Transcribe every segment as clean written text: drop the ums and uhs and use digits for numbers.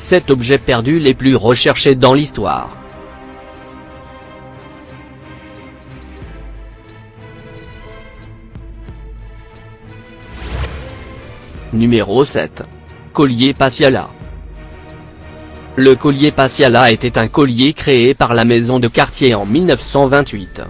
7 objets perdus les plus recherchés dans l'histoire. Numéro 7. Collier Pasiala. Le collier Pasiala était un collier créé par la maison de Cartier en 1928.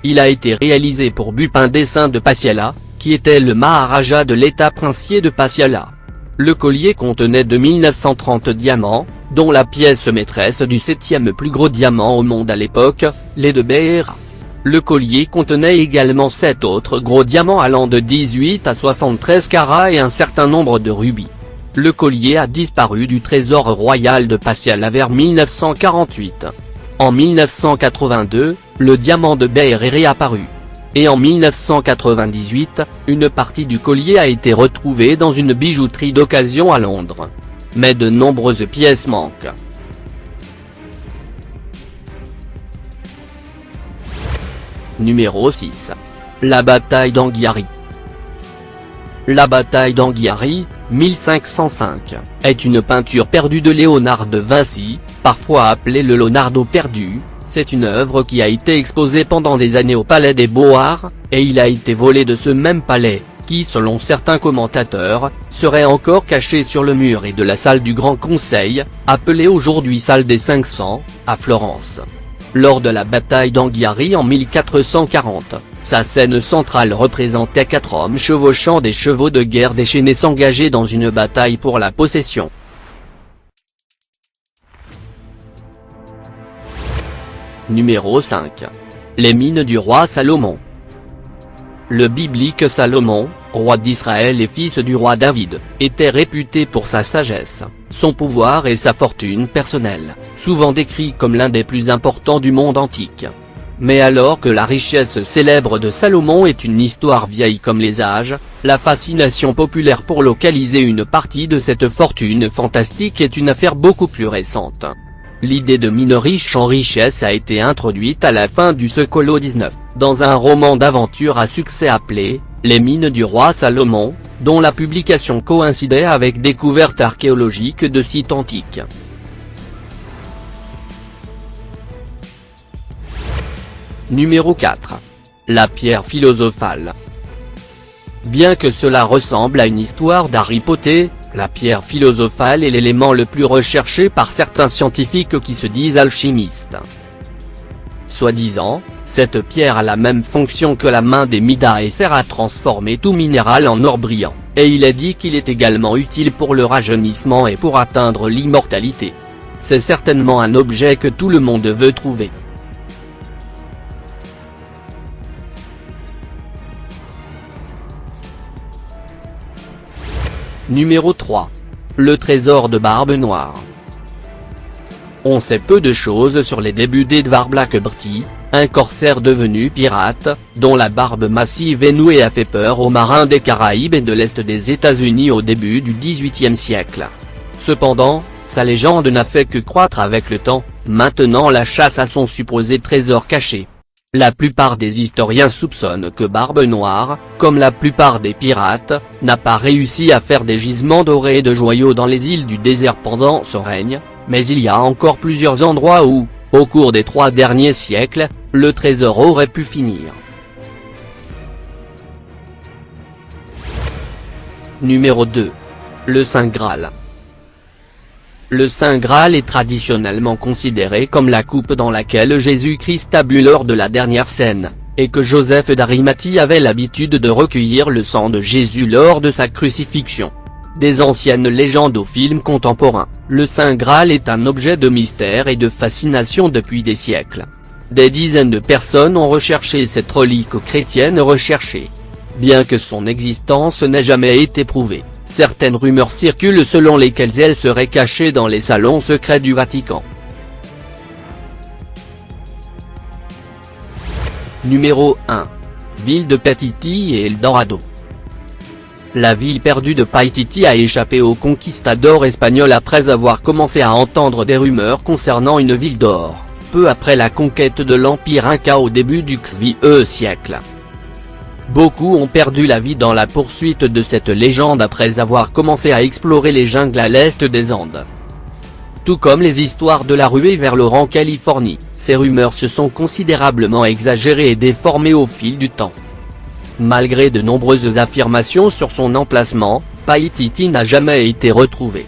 Il a été réalisé pour but un dessin de Pasiala, qui était le Maharaja de l'état princier de Pasiala. Le collier contenait 2930 diamants, dont la pièce maîtresse du 7e plus gros diamant au monde à l'époque, les de Beera. Le collier contenait également 7 autres gros diamants allant de 18 à 73 carats et un certain nombre de rubis. Le collier a disparu du trésor royal de Pasiala vers 1948. En 1982, le diamant de Beera est réapparu. Et en 1998, une partie du collier a été retrouvée dans une bijouterie d'occasion à Londres. Mais de nombreuses pièces manquent. Numéro 6. La bataille d'Anghiari. La bataille d'Anghiari, 1505, est une peinture perdue de Léonard de Vinci, parfois appelée le Leonardo perdu. C'est une œuvre qui a été exposée pendant des années au Palais des Beaux-Arts, et il a été volé de ce même palais, qui selon certains commentateurs, serait encore caché sur le mur et de la salle du Grand Conseil, appelée aujourd'hui salle des 500, à Florence. Lors de la bataille d'Anghiari en 1440, sa scène centrale représentait 4 hommes chevauchant des chevaux de guerre déchaînés s'engager dans une bataille pour la possession. Numéro 5. Les mines du roi Salomon. Le biblique Salomon, roi d'Israël et fils du roi David, était réputé pour sa sagesse, son pouvoir et sa fortune personnelle, souvent décrit comme l'un des plus importants du monde antique. Mais alors que la richesse célèbre de Salomon est une histoire vieille comme les âges, la fascination populaire pour localiser une partie de cette fortune fantastique est une affaire beaucoup plus récente. L'idée de mine riche en richesse a été introduite à la fin du siècle XIX, dans un roman d'aventure à succès appelé « Les mines du roi Salomon », dont la publication coïncidait avec découvertes archéologiques de sites antiques. Numéro 4. La pierre philosophale. Bien que cela ressemble à une histoire d'Harry Potter, la pierre philosophale est l'élément le plus recherché par certains scientifiques qui se disent alchimistes. Soi-disant, cette pierre a la même fonction que la main des Midas et sert à transformer tout minéral en or brillant, et il est dit qu'il est également utile pour le rajeunissement et pour atteindre l'immortalité. C'est certainement un objet que tout le monde veut trouver. Numéro 3. Le trésor de Barbe Noire. On sait peu de choses sur les débuts d'Edward Blackbeard, un corsaire devenu pirate, dont la barbe massive et nouée a fait peur aux marins des Caraïbes et de l'Est des États-Unis au début du XVIIIe siècle. Cependant, sa légende n'a fait que croître avec le temps, maintenant la chasse à son supposé trésor caché. La plupart des historiens soupçonnent que Barbe Noire, comme la plupart des pirates, n'a pas réussi à faire des gisements dorés et de joyaux dans les îles du désert pendant son règne, mais il y a encore plusieurs endroits où, au cours des 3 derniers siècles, le trésor aurait pu finir. Numéro 2. Le Saint Graal. Le Saint Graal est traditionnellement considéré comme la coupe dans laquelle Jésus-Christ a bu lors de la dernière scène, et que Joseph d'Arimathie avait l'habitude de recueillir le sang de Jésus lors de sa crucifixion. Des anciennes légendes aux films contemporains, le Saint Graal est un objet de mystère et de fascination depuis des siècles. Des dizaines de personnes ont recherché cette relique chrétienne recherchée. Bien que son existence n'ait jamais été prouvée, certaines rumeurs circulent selon lesquelles elle serait cachée dans les salons secrets du Vatican. Numéro 1. Ville de Paititi et Eldorado. La ville perdue de Paititi a échappé aux conquistadors espagnols après avoir commencé à entendre des rumeurs concernant une ville d'or, peu après la conquête de l'Empire Inca au début du XVe siècle. Beaucoup ont perdu la vie dans la poursuite de cette légende après avoir commencé à explorer les jungles à l'est des Andes. Tout comme les histoires de la ruée vers l'or en Californie, ces rumeurs se sont considérablement exagérées et déformées au fil du temps. Malgré de nombreuses affirmations sur son emplacement, Paititi n'a jamais été retrouvé.